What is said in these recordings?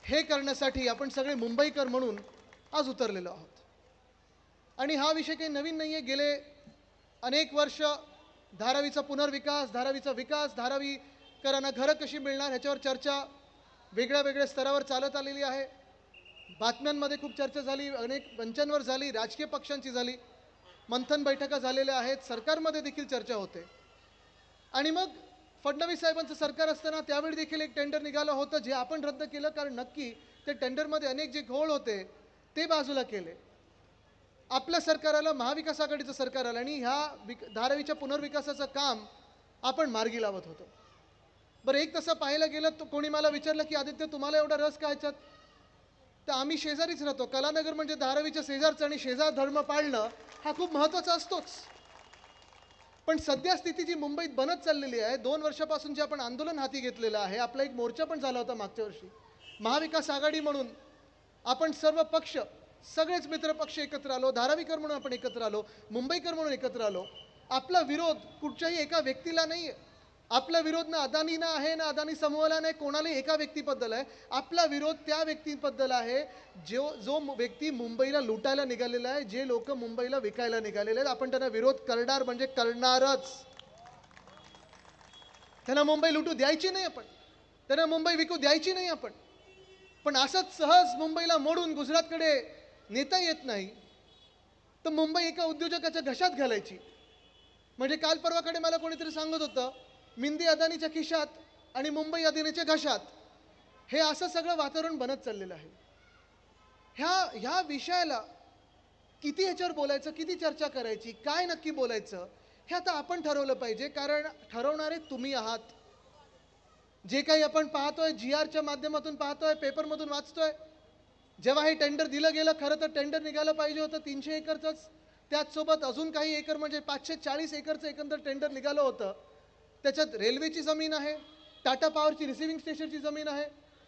हे करण्यासाठी आपण सगळे मुंबईकर म्हणून आज उतरलेलो आहोत। आणि हा विषय काही नवीन नाही आहे। गेले अनेक वर्ष धारावीचा पुनर्विकास, धारावीचा विकास, धारावीकरांना घरं कशी मिळणार ह्याच्यावर चर्चा वेगळ्या वेगळ्या स्तरावर चालत आलेली आहे। बातम्यांमध्ये खूप चर्चा झाली, अनेक मंचांवर झाली, राजकीय पक्षांची झाली, मंथन बैठका झालेल्या आहेत, सरकारमध्ये देखील चर्चा होते। आणि मग फडणवीस साहेबांचं सरकार असताना त्यावेळी देखील एक टेंडर निघालं होतं, जे आपण रद्द केलं, कारण नक्की ते टेंडरमध्ये अनेक जे घोळ होते ते बाजूला केले। आपलं सरकार आलं, महाविकास आघाडीचं सरकार आलं, आणि ह्या धारावीच्या पुनर्विकासाचं काम आपण मार्गी लावत होतो। बरं, एक तसं पाहायला गेलं तर कोणी मला विचारलं की आदित्य तुम्हाला एवढा रस का ह्याच्यात? तर आम्ही शेजारीच राहतो, कलानगर म्हणजे धारावीच्या शेजारचं, आणि शेजार धर्म पाळणं हा खूप महत्त्वाचा असतोच। पण सध्या स्थिती जी मुंबईत बनत चाललेली आहे, 2 वर्षापासून जे आपण आंदोलन हाती घेतलेलं आहे, आपला एक मोर्चा पण झाला होता मागच्या वर्षी, महाविकास आघाडी म्हणून आपण सर्व पक्ष, सगळेच मित्र पक्ष एकत्र आलो, धारावीकर म्हणून आपण एकत्र आलो, मुंबईकर म्हणून एकत्र आलो। आपला विरोध कुठच्याही एका व्यक्तीला नाही आहे, आपला विरोध ना अदानीना आहे, ना अदानी समूहाला नाही, कोणालाही एका व्यक्तीबद्दल आहे। आपला विरोध त्या व्यक्तीबद्दल आहे जो व्यक्ती मुंबईला लुटायला निघालेला आहे, जे लोक मुंबईला विकायला निघालेले आहेत। आपण त्यांना विरोध करणार म्हणजे करणारच। त्यांना मुंबई लुटू द्यायची नाही आपण, त्यांना मुंबई विकू द्यायची नाही आपण। पण असंच सहज मुंबईला मोडून गुजरातकडे नेता येत नाही, तर मुंबई एका उद्योजकाच्या घशात घालायची। म्हणजे काल परवाकडे मला कोणीतरी सांगत होतं, मिंदी अदानीच्या खिशात आणि मुंबई अदानीच्या घशात, हे असं सगळं वातावरण बनत चाललेलं आहे। ह्या विषयाला किती ह्याच्यावर बोलायचं, किती चर्चा करायची, काय नक्की बोलायचं, हे आता आपण ठरवलं पाहिजे, कारण ठरवणारे तुम्ही आहात। जे काही आपण पाहतोय, GRच्या माध्यमातून पाहतोय, पेपरमधून वाचतोय, जेव्हा हे टेंडर दिलं गेलं, खरं तर टेंडर निघालं पाहिजे होतं 300 एकरचंच, त्याचसोबत अजून काही एकर म्हणजे 540 एकरचं एकंदर टेंडर निघालं होतं। त्याच्यात रेल्वेची जमीन आहे, टाटा पॉवरची रिसिव्हिंग स्टेशनची जमीन आहे,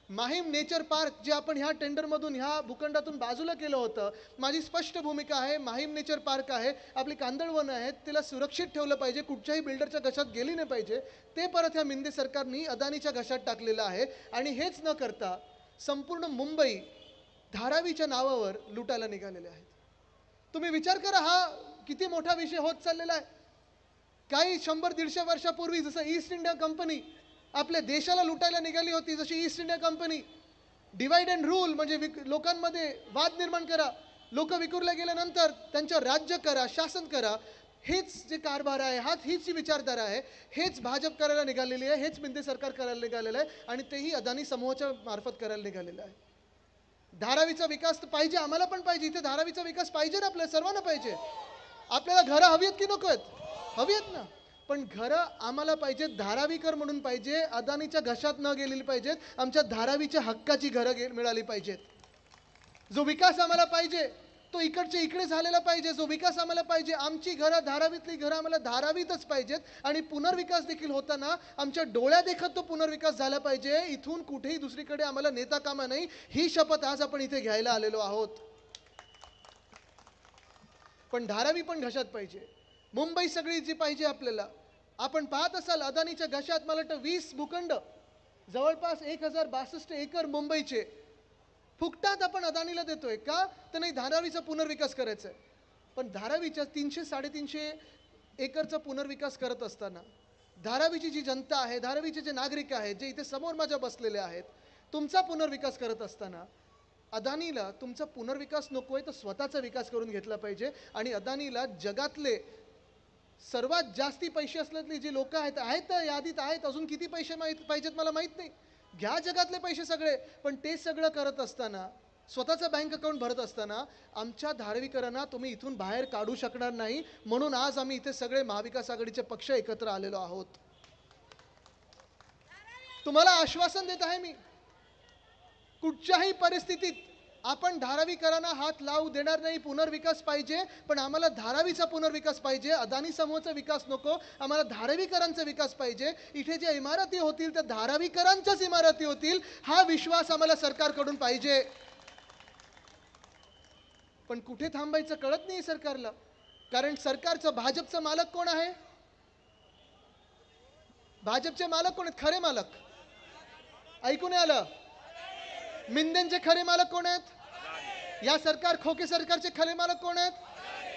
माहीम नेचर पार्क जे आपण ह्या टेंडरमधून, ह्या भूखंडातून बाजूला केलं होतं। माझी स्पष्ट भूमिका आहे, माहीम नेचर पार्क आहे, आपली कांदळवनं आहेत, तिला सुरक्षित ठेवलं पाहिजे, कुठच्याही बिल्डरच्या घशात गेली नाही पाहिजे। ते परत ह्या मिंदे सरकारनी अदानीच्या घशात टाकलेलं आहे। आणि हेच न करता संपूर्ण मुंबई धारावीच्या नावावर लुटायला निघालेले आहेत। तुम्ही विचार करा, हा किती मोठा विषय होत चाललेला आहे। काही 100-150 वर्षापूर्वी जसं ईस्ट इंडिया कंपनी आपल्या देशाला लुटायला निघाली होती, जशी east India company divide and rule म्हणजे लोकांमध्ये वाद निर्माण करा, लोक विखुरले गेल्यानंतर त्यांच्यावर राज्य करा, शासन करा, हेच जे कारभार आहे, हीच जी विचारधारा आहे, हेच भाजप करायला निघालेली आहे, हेच मिंदे सरकार करायला निघालेलं आहे, आणि तेही अदानी समूहाच्या मार्फत करायला निघालेलं आहे। धारावीचा विकास तर पाहिजे, आम्हाला पण पाहिजे, इथे धारावीचा विकास पाहिजे ना, आपल्या सर्वांना पाहिजे। आपल्याला घरं हवी आहेत की नको आहेत? हवी आहेत ना। पण घरं आम्हाला पाहिजेत, धारावीकर म्हणून पाहिजे, अदानीच्या घशात न गेलेली पाहिजेत, आमच्या धारावीच्या हक्काची घरं मिळाली पाहिजेत। जो विकास आम्हाला पाहिजे तो इकडचे इकडे झालेला पाहिजे, जो विकास आम्हाला पाहिजे, आमची घरं, धारावीतली घरं आम्हाला धारावीतच पाहिजेत। आणि पुनर्विकास देखील होताना आमच्या डोळ्या देखत तो पुनर्विकास झाला पाहिजे, इथून कुठेही दुसरीकडे आम्हाला नेता कामा नाही, ही शपथ आज आपण इथे घ्यायला आलेलो आहोत। पण धारावी पण घशात पाहिजे, मुंबई सगळी जी पाहिजे आपल्याला। आपण पाहत असाल, अदानीच्या घशात मला वाटतं 20 भूखंड, जवळपास 1062 एकर मुंबईचे फुकटात आपण अदानीला देतोय का? तर नाही, धारावीचा पुनर्विकास करायचा आहे। पण धारावीच्या 300-350 एकरचा पुनर्विकास करत असताना धारावीची जी जनता आहे, धारावीचे जे नागरिक आहेत, जे इथे समोर माझ्या बसलेले आहेत, तुमचा पुनर्विकास करत असताना अदानीला तुमचा पुनर्विकास नकोय, तर स्वतःचा विकास करून घेतला पाहिजे। आणि अदानीला जगातले सर्वात जास्ती पैसे असलेली जी लोक आहेत यादीत आहेत, अजून किती पैसे पाहिजेत मला माहित नाही, घ्या जगातले पैसे सगळे, पण ते सगळं करत असताना, स्वतःचा बँक अकाउंट भरत असताना आमच्या धारावीकरांना तुम्ही इथून बाहेर काढू शकणार नाही। म्हणून आज आम्ही इथे सगळे महाविकास आघाडीचे पक्ष एकत्र आलेलो आहोत। तुम्हाला आश्वासन देत आहे मी, कुठच्याही परिस्थितीत आपण धारावीकरांना हात लावू देणार नाही। पुनर्विकास पाहिजे, पण आम्हाला धारावीचा पुनर्विकास पाहिजे, अदानी समूहाचा विकास नको, आम्हाला धारावीकरांचा विकास पाहिजे। इथे ज्या इमारती होतील त्या धारावीकरांच्याच इमारती होतील, हा विश्वास आम्हाला सरकारकडून पाहिजे। पण कुठे थांबायचं कळत नाही सरकारला, कारण सरकारचं, भाजपचं मालक कोण आहे? भाजपचे मालक कोण आहेत? खरे मालक ऐकून आलं? मिंदेंचे खरे मालक कोण आहेत? या सरकार खोके सरकारचे खरे मालक कोण आहेत?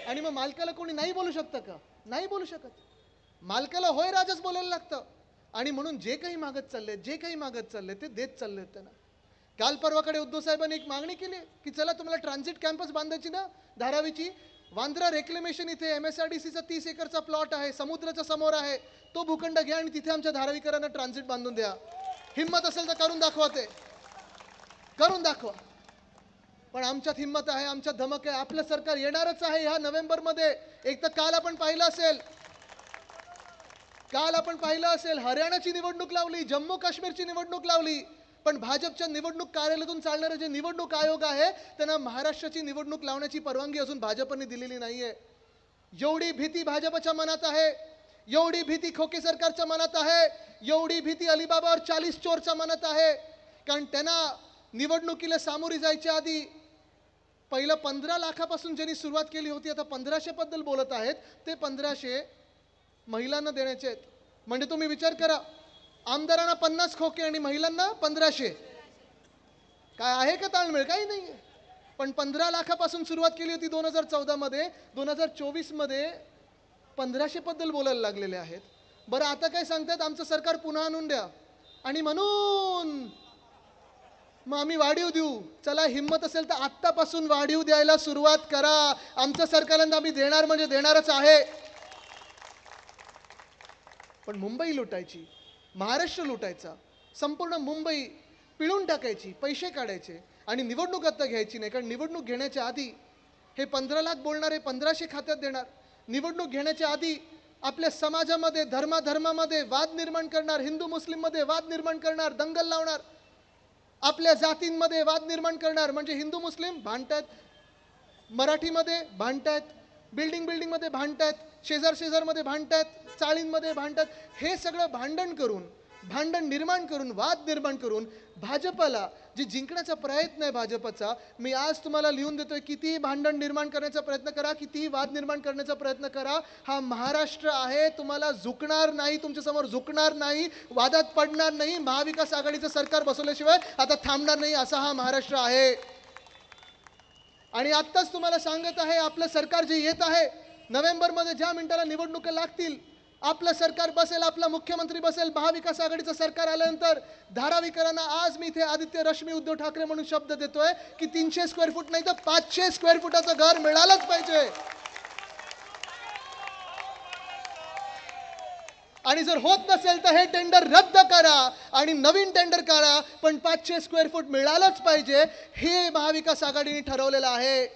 आणि मग मालकाला कोणी नाही बोलू शकतं का? नाही बोलू शकत. मालकाला होय राजच बोलायला लागतं. आणि म्हणून जे काही मागत चालले ते देत चालले त्यांना. काल परवाकडे उद्धव साहेबांनी एक मागणी केली की चला तुम्हाला ट्रान्झिट कॅम्पस बांधायची ना धारावीची, वांद्रा रेक्लेमेशन इथे MSRDCचा 30 एकरचा प्लॉट आहे, समुद्राच्या समोर आहे, तो भूखंड घ्या आणि तिथे आमच्या धारावीकरांना ट्रान्झिट बांधून द्या. हिम्मत असेल तर करून दाखवा, ते करून दाखवा. पण आमच्यात हिम्मत आहे, आमच्यात धमक आहे. आपलं सरकार येणारच आहे ह्या नोव्हेंबरमध्ये. एक तर काल आपण पाहिलं असेल हरियाणाची निवडणूक लावली, जम्मू काश्मीरची निवडणूक लावली, पण भाजपच्या निवडणूक कार्यालयातून चालणारे जे निवडणूक आयोग आहे त्यांना महाराष्ट्राची निवडणूक लावण्याची परवानगी अजून भाजपने दिलेली नाहीये. एवढी भीती भाजपच्या मनात आहे, एवढी भीती खोके सरकारच्या मनात आहे, एवढी भीती अलिबाबा और 40 चोरच्या मनात आहे. कारण त्यांना निवडणुकीला सामोरी जायच्या आधी पहिलं 15 लाखापासून ज्यांनी सुरुवात केली होती, आता 1500 बद्दल बोलत आहेत. ते 1500 महिलांना देण्याचे आहेत. म्हणजे तुम्ही विचार करा, आमदारांना 50 खोके आणि महिलांना 1500. काय आहे का ताळमेळ? काही नाही. पण 15 लाखापासून सुरुवात केली होती 2014 मध्ये, 2024 मध्ये 1500 बद्दल बोलायला लागलेले आहेत. बरं आता काय सांगतात, आमचं सरकार पुन्हा आणून द्या आणि म्हणून मग आम्ही वाढीव देऊ. चला, हिम्मत असेल तर आत्तापासून वाढीव द्यायला सुरुवात करा. आमचं सरकारला आम्ही देणार म्हणजे देणारच आहे. पण मुंबई लुटायची, महाराष्ट्र लुटायचा, संपूर्ण मुंबई पिळून टाकायची, पैसे काढायचे आणि निवडणूक आता घ्यायची नाही. कारण निवडणूक घेण्याच्या आधी हे 15 लाख बोलणारे 1500 खात्यात देणार. निवडणूक घेण्याच्या आधी आपल्या समाजामध्ये धर्मामध्ये वाद निर्माण करणार, हिंदू मुस्लिममध्ये वाद निर्माण करणार, दंगल लावणार, आपल्या जातींमध्ये वाद निर्माण करणार. म्हणजे हिंदू मुस्लिम भांडतात, मराठीमध्ये भांडतात, बिल्डिंगमध्ये भांडतात, शेजारमध्ये भांडतात, चाळींमध्ये भांडतात. हे सगळं भांडण निर्माण करून वाद निर्माण करून भाजपला जी जिंकण्याचा प्रयत्न आहे भाजपचा, मी आज तुम्हाला लिहून देतोय, किती भांडण निर्माण करण्याचा प्रयत्न करा, किती वाद निर्माण करण्याचा प्रयत्न करा, हा महाराष्ट्र आहे, तुम्हाला झुकणार नाही, तुमच्यासमोर झुकणार नाही, वादात पडणार नाही. महाविकास आघाडीचं सरकार बसवल्याशिवाय आता थांबणार नाही, असा हा महाराष्ट्र आहे. आणि आत्ताच तुम्हाला सांगत आहे, आपलं सरकार जे येत आहे नोव्हेंबरमध्ये, ज्या मिनिटाला निवडणुका लागतील, आपलं सरकार बसेल, आपला मुख्यमंत्री बसेल. महाविकास आघाडीचं सरकार आल्यानंतर धारावीकरांना आज मी इथे आदित्य रश्मी उद्धव ठाकरे म्हणून शब्द देतोय की 300 स्क्वेअर फूट नाही तर 500 स्क्वेअर फुटाचं घर मिळालंच पाहिजे. आणि जर होत नसेल तर हे टेंडर रद्द करा आणि नवीन टेंडर करा, पण 500 स्क्वेअर फूट मिळालंच पाहिजे. हे महाविकास आघाडीने ठरवलेलं आहे.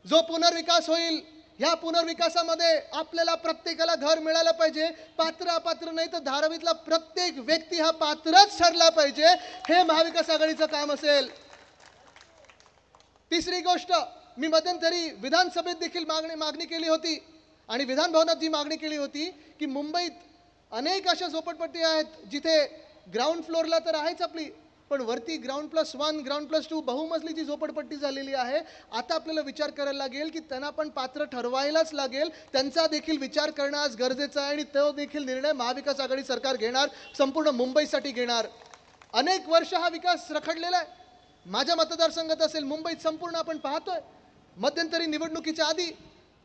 जो पुनर्विकास होईल, ह्या पुनर्विकासामध्ये आपल्याला प्रत्येकाला घर मिळालं पाहिजे. पात्र अपात्र नाही तर धारावीतला प्रत्येक व्यक्ती हा पात्रच ठरला पाहिजे. हे महाविकास आघाडीचं काम असेल. तिसरी गोष्ट, मी मध्यंतरी विधानसभेत देखील मागणी केली होती आणि विधान भवनात जी मागणी केली होती की मुंबईत अनेक अशा झोपडपट्टी आहेत जिथे ग्राउंड फ्लोअरला तर आहेच आपली, पण वरती ग्राउंड+1 ग्राउंड+2 बहुमजलीची झोपडपट्टी झालेली आहे. आता आपल्याला विचार करायला लागेल की त्यांना पण पात्र ठरवायलाच लागेल. त्यांचा देखील विचार करणं आज गरजेचं आहे आणि तो देखील निर्णय महाविकास आघाडी सरकार घेणार, संपूर्ण मुंबईसाठी घेणार. अनेक वर्ष हा विकास रखडलेला आहे. माझ्या मतदारसंघात असेल, मुंबईत संपूर्ण आपण पाहतोय. मध्यंतरी निवडणुकीच्या आधी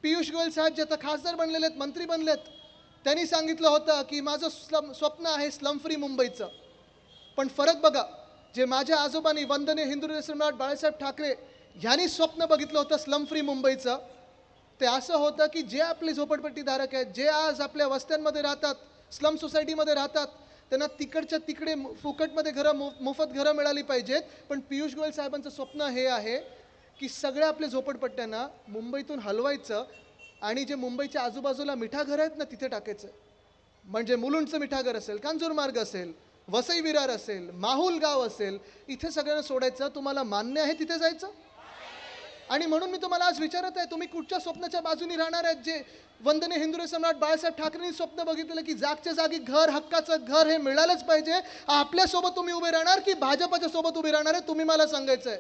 पियुष गोयल साहेब जे आता खासदार बनलेले आहेत, मंत्री बनलेत, त्यांनी सांगितलं होतं की माझं स्वप्न आहे स्लम फ्री मुंबईचं. पण फरक बघा, जे माझ्या आजोबांनी वंदनीय हिंदू सम्राट बाळासाहेब ठाकरे यांनी स्वप्न बघितलं होतं स्लम फ्री मुंबईचं, ते असं होतं की जे आपले झोपडपट्टी धारक आहेत, जे आज आपल्या वस्त्यांमध्ये राहतात, स्लम सोसायटीमध्ये राहतात, त्यांना तिकडच्या तिकडे फुकटमध्ये घरं, मोफत घरं मिळाली पाहिजेत. पण पियुष गोयल साहेबांचं स्वप्न हे आहे की सगळ्या आपल्या झोपडपट्ट्यांना मुंबईतून हलवायचं आणि जे मुंबईच्या आजूबाजूला मिठाघर आहेत ना तिथे टाकायचं. म्हणजे मुलुंडचं मिठागर असेल, कांजूरमार्ग असेल, वसई विरार असेल, माहुल गाव असेल, इथे सगळ्यांना सोडायचं. तुम्हाला मान्य आहे तिथे जायचं? आणि म्हणून मी तुम्हाला आज विचारत आहे, तुम्ही कुठच्या स्वप्नाच्या बाजूने राहणार आहेत? जे वंदनीय हिंदू सम्राट बाळासाहेब ठाकरेंनी स्वप्न बघितलेलं की जागच्या जागी घर, हक्काचं घर हे मिळालंच पाहिजे, आपल्यासोबत तुम्ही उभे राहणार की भाजपच्या सोबत उभे राहणार आहे? तुम्ही मला सांगायचं आहे.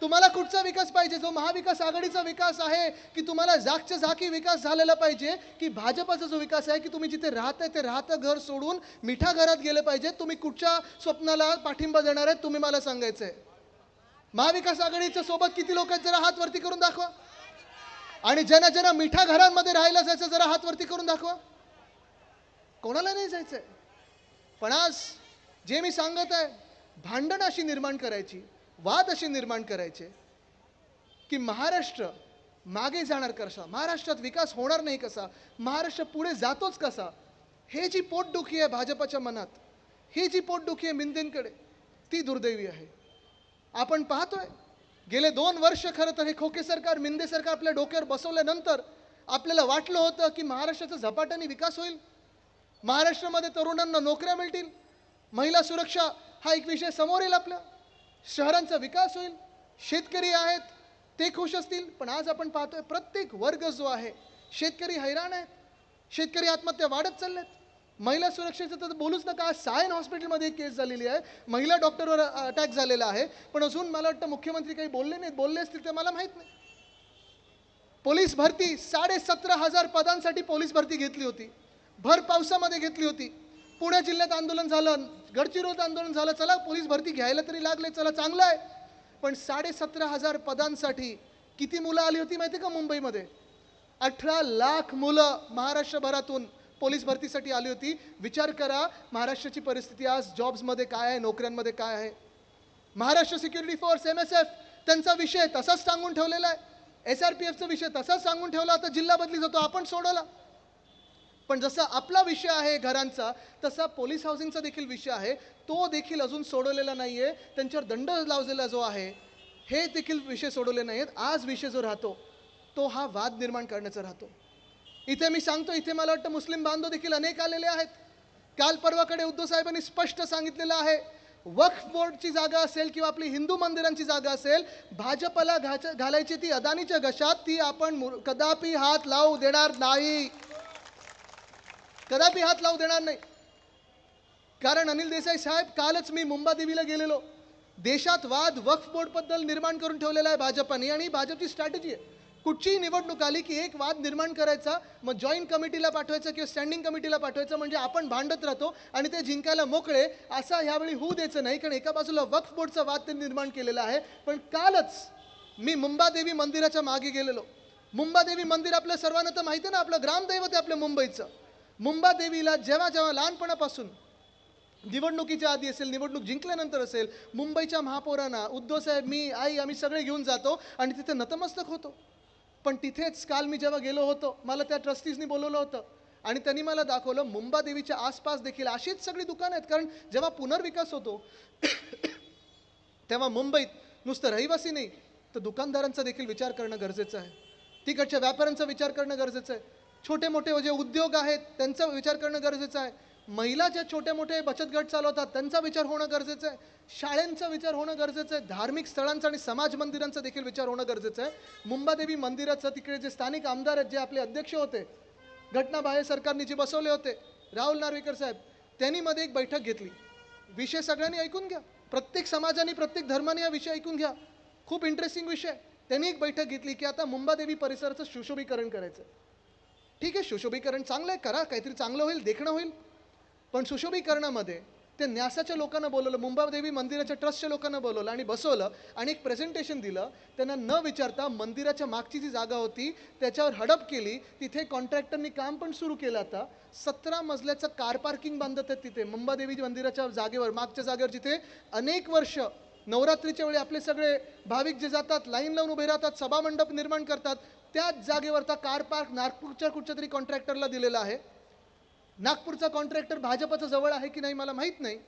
तुम्हाला कुठचा विकास पाहिजे? जो महाविकास आघाडीचा विकास आहे की तुम्हाला जागच्या जागी विकास झालेला पाहिजे, की भाजपचा जो विकास आहे की तुम्ही जिथे राहताय ते राहतं घर सोडून मिठा घरात गेले पाहिजे? तुम्ही कुठच्या स्वप्नाला पाठिंबा देणार आहेत तुम्ही मला सांगायचंय. महाविकास आघाडीच्या सोबत किती लोक आहेत जरा हात वरती करून दाखवा. आणि ज्यांना ज्यांना मिठा घरांमध्ये राहायला जायचं जरा हात वरती करून दाखवा. कोणाला नाही जायचंय. पण आज जे मी सांगत आहे, भांडण अशी निर्माण करायची, वाद अशी निर्माण करायचे की महाराष्ट्र मागे जाणार कसा, महाराष्ट्रात विकास होणार नाही कसा, महाराष्ट्र पुढे जातोच कसा, हे जी पोटदुखी आहे भाजपच्या मनात, ही जी पोटदुखी आहे मिंदेंकडे, ती दुर्दैवी आहे. आपण पाहतोय गेले 2 वर्ष खरं तर हे खोके सरकार, मिंदे सरकार आपल्या डोक्यावर बसवल्यानंतर आपल्याला वाटलं होतं की महाराष्ट्राचा झपाट्याने विकास होईल, महाराष्ट्रामध्ये तरुणांना नोकऱ्या मिळतील, महिला सुरक्षा हा एक विषय समोर येईल, आपल्या शहरांचा विकास होईल, शेतकरी आहेत ते खुश असतील. पण आज आपण पाहतोय प्रत्येक वर्ग जो आहे, शेतकरी हैराण आहेत, शेतकरी आत्महत्या वाढत चालल्यात. महिला सुरक्षेचं तर बोलूच नका. आज सायन हॉस्पिटलमध्ये एक केस झालेली आहे, महिला डॉक्टरवर अटॅक झालेला आहे, पण अजून मला वाटतं मुख्यमंत्री काही बोलले नाहीत. बोलले असतील ते मला माहीत नाही. पोलीस भरती 17,500 पदांसाठी पोलीस भरती घेतली होती, भर पावसामध्ये घेतली होती. पुणे जिल्ह्यात आंदोलन झालं, गडचिरोलीत आंदोलन झालं, चला पोलीस भरती घ्यायला तरी लागले, चला चांगलं आहे. पण 17,500 पदांसाठी किती मुलं आली होती माहिती का मुंबईमध्ये? 18 लाख मुलं महाराष्ट्रभरातून पोलीस भरतीसाठी आली होती. विचार करा महाराष्ट्राची परिस्थिती आज जॉब्समध्ये काय आहे, नोकऱ्यांमध्ये काय आहे. महाराष्ट्र सिक्युरिटी फोर्स MSF त्यांचा विषय तसाच सांगून ठेवलेला आहे, SRPFचा विषय तसाच सांगून ठेवला, आता जिल्हा बदली जातो, आपण सोडवला. पण जसा आपला विषय आहे घरांचा, तसा पोलीस हाऊसिंगचा देखील विषय आहे, तो देखील अजून सोडवलेला नाहीये. त्यांच्यावर दंड लावलेला जो आहे हे देखील विषय सोडवले नाहीत. आज विषय जो राहतो तो हा वाद निर्माण करण्याचा राहतो. इथे मी सांगतो, इथे मला वाटतं मुस्लिम बांधव देखील अनेक आलेले आहेत. काल परवाकडे उद्धव साहेबांनी स्पष्ट सांगितलेलं आहे, वक्फ बोर्डची जागा असेल किंवा आपली हिंदू मंदिरांची जागा असेल, भाजपला घालायची ती अदानीच्या घशात, ती आपण कदापि हात लावू देणार नाही, कदापि हात लावू देणार नाही. कारण अनिल देसाई साहेब, कालच मी मुंबादेवीला गेलेलो. देशात वाद वक्फ बोर्ड बद्दल निर्माण करून ठेवलेला आहे भाजपने, आणि भाजपची स्ट्रॅटेजी आहे, कुठचीही निवडणूक आली की एक वाद निर्माण करायचा, मग जॉईंट कमिटीला पाठवायचं किंवा स्टँडिंग कमिटीला पाठवायचं, म्हणजे आपण भांडत राहतो आणि ते जिंकायला मोकळे, असं ह्यावेळी होऊ द्यायचं नाही. कारण एका बाजूला वक्फ बोर्डचा वाद ते निर्माण केलेला आहे. पण कालच मी मुंबादेवी मंदिराच्या मागे गेलेलो. मुंबादेवी मंदिर आपल्या सर्वांना तर माहिती आहे ना, आपलं ग्रामदैवत आहे आपल्या मुंबईचं. मुंबादेवीला जेव्हा जेव्हा लहानपणापासून, निवडणुकीच्या आधी असेल, निवडणूक जिंकल्यानंतर असेल, मुंबईच्या महापौरांना उद्धव साहेब, मी, आई, आम्ही सगळे घेऊन जातो आणि तिथे नतमस्तक होतो. पण तिथेच काल मी जेव्हा गेलो होतो, मला त्या ट्रस्टीजनी बोलवलं होतं आणि त्यांनी मला दाखवलं मुंबादेवीच्या आसपास देखील अशीच सगळी दुकानं आहेत. कारण जेव्हा पुनर्विकास होतो तेव्हा मुंबईत नुसतं रहिवासी नाही तर दुकानदारांचा देखील विचार करणं गरजेचं आहे, तिकडच्या व्यापाऱ्यांचा विचार करणं गरजेचं आहे, छोटे मोठे जे उद्योग आहेत त्यांचा विचार करणं गरजेचं आहे, महिला ज्या छोटे मोठे बचत गट चालवतात त्यांचा विचार होणं गरजेचं आहे, शाळांचा विचार होणं गरजेचं आहे, धार्मिक स्थळांचा आणि समाज मंदिरांचा देखील विचार होणं गरजेचं आहे. मुंबादेवी मंदिराचं तिकडे जे स्थानिक आमदार आहेत, जे आपले अध्यक्ष होते, घटनाबाह्य सरकारने जे बसवले होते, राहुल नार्वेकर साहेब, त्यांनी मध्ये एक बैठक घेतली. विषय सगळ्यांनी ऐकून घ्या, प्रत्येक समाजाने प्रत्येक धर्माने हा विषय ऐकून घ्या, खूप इंटरेस्टिंग विषय. त्यांनी एक बैठक घेतली की आता मुंबादेवी परिसराचं सुशोभीकरण करायचं. ठीक आहे, सुशोभीकरण चांगलं आहे, करा, काहीतरी चांगलं होईल, देखणं होईल. पण सुशोभीकरणामध्ये ते न्यासाच्या लोकांना बोलवलं, मुंबादेवी मंदिराच्या ट्रस्टच्या लोकांना बोलवलं आणि बसवलं आणि एक प्रेझेंटेशन दिलं. त्यांना न विचारता मंदिराच्या मागची जी जागा होती त्याच्यावर हडप केली. तिथे कॉन्ट्रॅक्टरनी काम पण सुरू केलं. आता 17 मजल्याचं कार पार्किंग बांधत आहेत तिथे मुंबादेवी मंदिराच्या जागेवर, मागच्या जागेवर, जिथे अनेक वर्ष नवरात्रीच्या वेळी आपले सगळे भाविक जे जातात, लाईन लावून उभे राहतात, सभामंडप निर्माण करतात, त्याच जागेवरचा कार पार्क नागपूरच्या कुठच्या तरी कॉन्ट्रॅक्टरला दिलेला आहे. नागपूरचा कॉन्ट्रॅक्टर भाजपचा जवळ आहे की नाही मला माहीत नाही,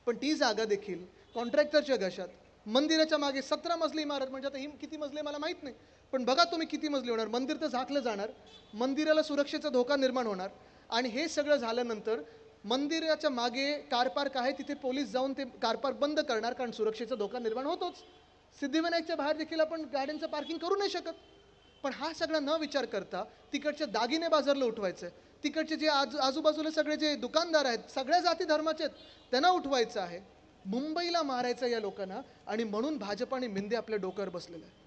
पण ती जागा देखील कॉन्ट्रॅक्टरच्या घशात. मंदिराच्या मागे 17 मजली इमारत, म्हणजे आता ही किती मजली मला माहीत नाही, पण बघा तुम्ही किती मजली होणार. मंदिर तर झाकलं जाणार, मंदिराला सुरक्षेचा धोका निर्माण होणार. आणि हे सगळं झाल्यानंतर मंदिराच्या मागे कार पार्क आहे, तिथे पोलीस जाऊन ते कार पार्क बंद करणार, कारण सुरक्षेचा धोका निर्माण होतोच. सिद्धिविनायकच्या बाहेर देखील आपण गाड्यांचं पार्किंग करू नाही शकत. पण हा सगळा न विचार करता तिकडच्या दागिने बाजारला उठवायचं आहे, तिकडचे जे आजूबाजूला सगळे जे दुकानदार आहेत, सगळ्या जाती धर्माचे आहेत, त्यांना उठवायचं आहे. मुंबईला मारायचं या लोकांना, आणि म्हणून भाजप आणि मिंदे आपल्या डोक्यावर बसलेलं आहे.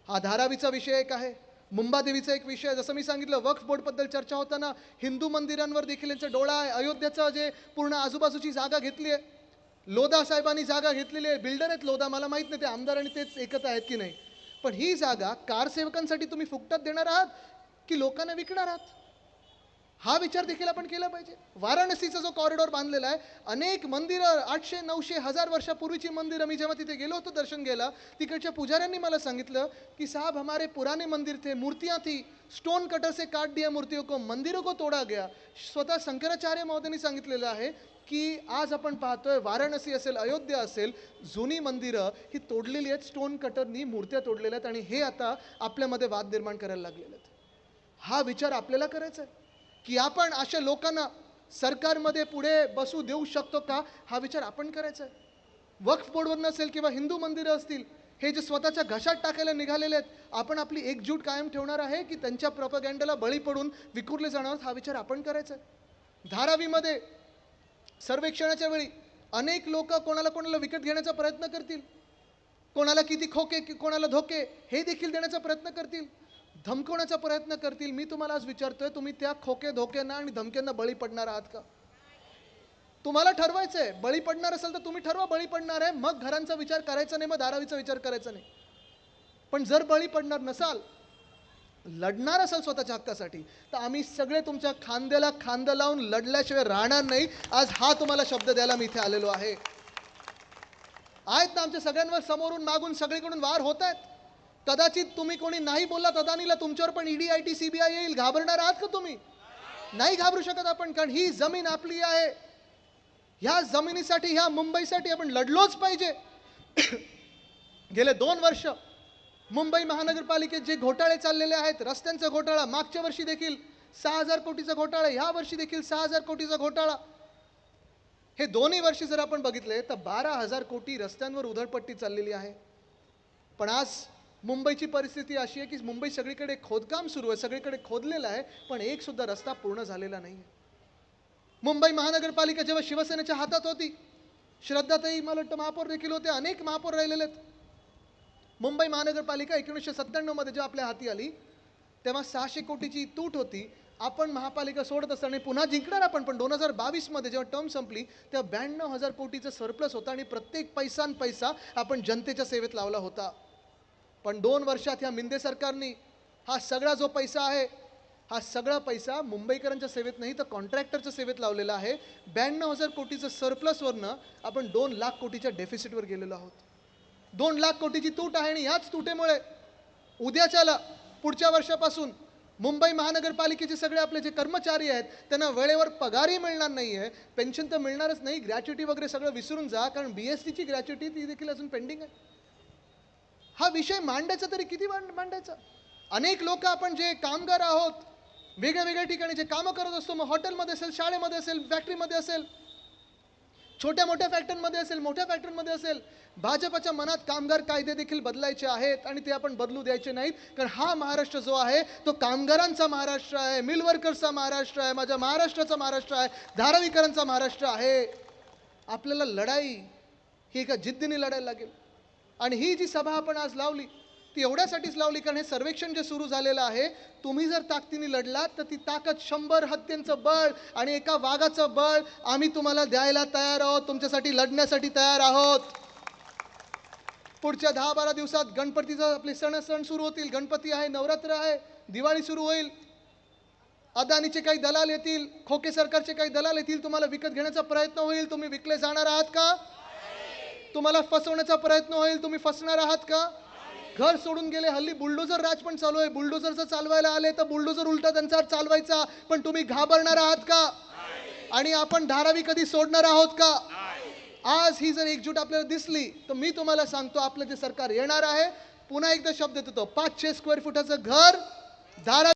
हा धारावीचा विषय एक आहे, मुंबादेवीचा एक विषय. जसं मी सांगितलं, वक्फ बोर्डबद्दल चर्चा होताना हिंदू मंदिरांवर देखील यांचा डोळा आहे. अयोध्येचं जे पूर्ण आजूबाजूची जागा घेतली आहे, लोधा साहेबांनी जागा घेतलेली आहे. बिल्डर आहेत लोधा, मला माहीत नाही ते आमदार आणि तेच एकत्र आहेत की नाही, पण ही जागा कारसेवकांसाठी तुम्ही फुकटात देणार आहात की लोकांना विकणार आहात, हा विचार देखील आपण केला पाहिजे. वाराणसीचा जो कॉरिडॉर बांधलेला आहे, अनेक मंदिरं, 800, 900, 1000 वर्षापूर्वीची मंदिरं, मी जेव्हा तिथे गेलो होतो दर्शन घ्यायला, तिकडच्या पुजाऱ्यांनी मला सांगितलं की साहब हमारे पुराने मंदिर थे, मूर्तियां थी, स्टोन कटर से काट दिया मूर्तियों को, मंदिरों को तोड़ा गया. स्वतः शंकराचार्य महोदयांनी सांगितलेलं आहे की आज आपण पाहतोय वाराणसी असेल, अयोध्या असेल, जुनी मंदिरं ही तोडलेली आहेत, स्टोन कटरनी मूर्त्या तोडलेल्या आहेत, आणि हे आता आपल्यामध्ये वाद निर्माण करायला लागलेले आहेत. हा विचार आपल्याला करायचा आहे की आपण अशा लोकांना सरकारमध्ये पुढे बसू देऊ शकतो का, हा विचार आपण करायचा आहे. वक्फ बोर्डवर नसेल किंवा हिंदू मंदिरं असतील, हे जे स्वतःच्या घशात टाकायला निघालेले आहेत, आपण आपली एकजूट कायम ठेवणार आहे की त्यांच्या प्रोपगँडाला बळी पडून विखुरले जाणार, हा विचार आपण करायचा आहे. धारावीमध्ये सर्वेक्षणाच्या वेळी अनेक लोक कोणाला कोणाला विकत घेण्याचा प्रयत्न करतील, कोणाला किती खोके कोणाला धोके हे देखील देण्याचा प्रयत्न करतील, धमकवण्याचा प्रयत्न करतील. मी तुम्हाला आज विचारतोय, तुम्ही त्या खोके धोक्यांना आणि धमक्यांना बळी पडणार आहात का? तुम्हाला ठरवायचंय, बळी पडणार असेल तर तुम्ही ठरवा बळी पडणार आहे, मग घरांचा विचार करायचा नाही, मग धारावीचा विचार करायचा नाही. पण जर बळी पडणार नसाल, लढणार असाल स्वतःच्या हक्कासाठी, तर आम्ही सगळे तुमच्या खांद्याला खांदा लावून लढल्याशिवाय राहणार नाही. आज हा तुम्हाला शब्द द्यायला मी इथे आलेलो आहे. आहेत ना आमच्या सगळ्यांवर समोरून मागून सगळीकडून वार होत आहेत. कदाचित तुम्ही कोणी नाही बोललात अदानीला, तुमच्यावर पण ईडी, आयटी, सीबीआय येईल. घाबरणार आहात का तुम्ही? नाही घाबरू शकत आपण, कारण ही जमीन आपली आहे. ह्या जमिनीसाठी, ह्या मुंबईसाठी आपण लढलोच पाहिजे. गेले 2 वर्ष मुंबई महानगरपालिकेत जे घोटाळे चाललेले आहेत, रस्त्यांचा घोटाळा, मागच्या वर्षी देखील 6000 कोटीचा घोटाळा, ह्या वर्षी देखील 6000 कोटीचा घोटाळा. हे दोन्ही वर्षी जर आपण बघितले तर 12,000 कोटी रस्त्यांवर उधळपट्टी चाललेली आहे. पण आज मुंबईची परिस्थिती अशी आहे की मुंबई सगळीकडे खोदकाम सुरू आहे, सगळीकडे खोदलेलं आहे, पण एक सुद्धा रस्ता पूर्ण झालेला नाही. मुंबई महानगरपालिका जेव्हा शिवसेनेच्या हातात होती, श्रद्धाताई मला वाटतं महापौर देखील होते, अनेक महापौर राहिलेले आहेत. मुंबई महानगरपालिका 1997 मध्ये जेव्हा आपल्या हाती आली, तेव्हा 600 कोटीची तूट होती. आपण महापालिका सोडत असताना पुन्हा जिंकणार आपण, पण 2022 मध्ये जेव्हा टर्म संपली तेव्हा 92,000 कोटीचं सरप्लस होता, आणि प्रत्येक पैसा आपण जनतेच्या सेवेत लावला होता. पण 2 वर्षात ह्या मिंदे सरकारने हा सगळा जो पैसा आहे, हा सगळा पैसा मुंबईकरांच्या सेवेत नाही तर कॉन्ट्रॅक्टरच्या सेवेत लावलेला आहे. 92,000 कोटीचं सरप्लसवरनं आपण 2 लाख कोटीच्या डेफिसिटवर गेलेलो आहोत. 2 लाख कोटीची तूट आहे, आणि याच तुटेमुळे उद्याच्याला पुढच्या वर्षापासून मुंबई महानगरपालिकेचे सगळे आपले जे कर्मचारी आहेत त्यांना वेळेवर पगारही मिळणार नाही आहे, पेन्शन तर मिळणारच नाही, ग्रॅच्युटी वगैरे सगळं विसरून जा, कारण BSTची ग्रॅच्युटी ती देखील अजून पेंडिंग आहे. हा विषय मांडायचा तरी किती मांडायचा? अनेक लोक आपण जे कामगार आहोत, वेगळ्या वेगळ्या ठिकाणी जे कामं करत असतो, मग हॉटेलमध्ये असेल, शाळेमध्ये असेल, फॅक्टरीमध्ये असेल, छोट्या मोठ्या फॅक्टरीमध्ये असेल, मोठ्या फॅक्टरीमध्ये असेल, भाजपच्या मनात कामगार कायदे देखील बदलायचे आहेत, आणि ते आपण बदलू द्यायचे नाहीत. कारण हा महाराष्ट्र जो आहे तो कामगारांचा महाराष्ट्र आहे, मिल वर्कर्सचा महाराष्ट्र आहे, माझ्या महाराष्ट्राचा महाराष्ट्र आहे, धारावीकरांचा महाराष्ट्र आहे. आपल्याला लढाई ही एका जिद्दीने लढायला लागेल. आणि ही जी सभा आपण आज लावली ती एवढ्यासाठीच लावली कारण हे सर्वेक्षण जे सुरू झालेलं आहे, तुम्ही जर ताकदीने लढलात तर ती ताकद 100 हत्तींचं बळ आणि एका वाघाचं बळ आम्ही तुम्हाला द्यायला तयार आहोत, तुमच्यासाठी लढण्यासाठी तयार आहोत. पुढच्या 10-12 दिवसात गणपतीचा आपले सण सुरू होतील. गणपती आहे, नवरात्र आहे, दिवाळी सुरू होईल. अदानीचे काही दलाल येतील, खोके सरकारचे काही दलाल येतील, तुम्हाला विकत घेण्याचा प्रयत्न होईल. तुम्ही विकले जाणार आहात का? तुम्हाला फसवण्याचा प्रयत्न होईल, तुम्ही फसणार आहात का? घर सोडून गेले. हल्ली बुलडोझर राज पण चालू आहे. बुलडोझर जर चालवायला आले तर बुलडोझर उलटा त्यांचा चालवायचा. पण तुम्ही घाबरणार आहात का? आणि आपण धारावी कधी सोडणार आहोत का? आज ही जर एकजूट आपल्याला दिसली तर मी तुम्हाला सांगतो आपलं जे सरकार येणार आहे, पुन्हा एकदा शब्द देतो, 500 स्क्वेअर फुटाचं घर धारावी